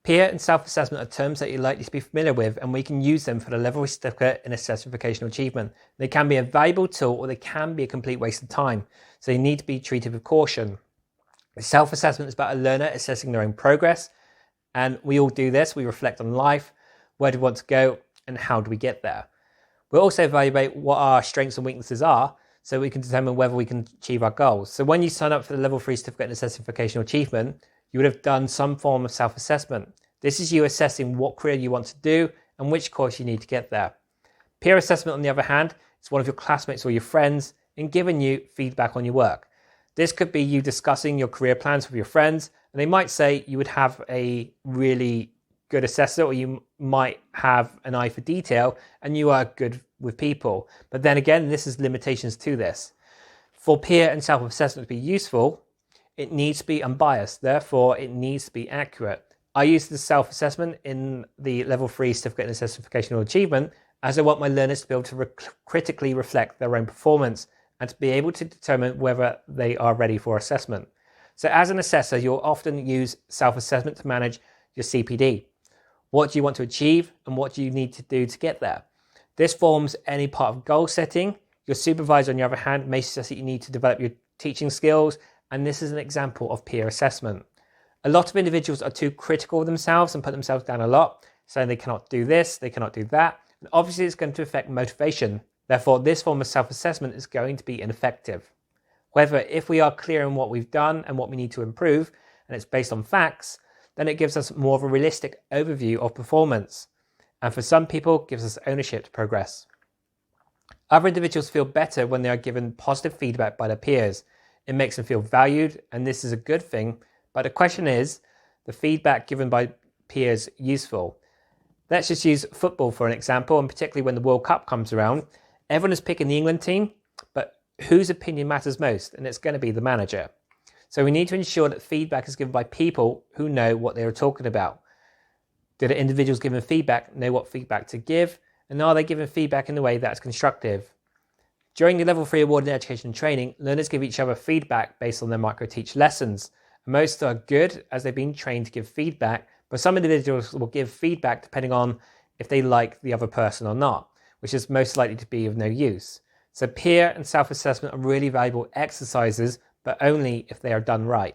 Peer and self-assessment are terms that you're likely to be familiar with, and we can use them for the level 3 certificate in Assessing Vocational Achievement. They can be a valuable tool, or they can be a complete waste of time, so they need to be treated with caution. Self-assessment is about a learner assessing their own progress, and we all do this. We reflect on life, where do we want to go, and how do we get there. We'll also evaluate what our strengths and weaknesses are, so we can determine whether we can achieve our goals. So when you sign up for the level 3 certificate in Assessing Vocational Achievement, you would have done some form of self-assessment. This is you assessing what career you want to do and which course you need to get there. Peer assessment, on the other hand, is one of your classmates or your friends and giving you feedback on your work. This could be you discussing your career plans with your friends, and they might say you would have a really good assessor, or you might have an eye for detail and you are good with people. But then again, this is limitations to this. For peer and self-assessment to be useful, it needs to be unbiased, therefore it needs to be accurate. I use the self-assessment in the level 3 certificate in Assessing Vocational Achievement as I want my learners to be able to critically reflect their own performance and to be able to determine whether they are ready for assessment. So as an assessor, you'll often use self-assessment to manage your CPD. What do you want to achieve and what do you need to do to get there? This forms any part of goal setting. Your supervisor, on the other hand, may suggest that you need to develop your teaching skills, and this is an example of peer assessment. A lot of individuals are too critical of themselves and put themselves down a lot, saying they cannot do this, they cannot do that, and obviously it's going to affect motivation. Therefore, this form of self-assessment is going to be ineffective. However, if we are clear on what we've done and what we need to improve, and it's based on facts, then it gives us more of a realistic overview of performance. And for some people, it gives us ownership to progress. Other individuals feel better when they are given positive feedback by their peers. It makes them feel valued, and this is a good thing. But the question is, the feedback given by peers useful? Let's just use football for an example, and particularly when the World Cup comes around. Everyone is picking the England team, but whose opinion matters most? And it's going to be the manager. So we need to ensure that feedback is given by people who know what they are talking about. Do the individuals given feedback know what feedback to give? And are they given feedback in a way that's constructive? During the Level 3 Award in Education and Training, learners give each other feedback based on their micro-teach lessons. Most are good as they've been trained to give feedback, but some individuals will give feedback depending on if they like the other person or not, which is most likely to be of no use. So peer and self-assessment are really valuable exercises, but only if they are done right.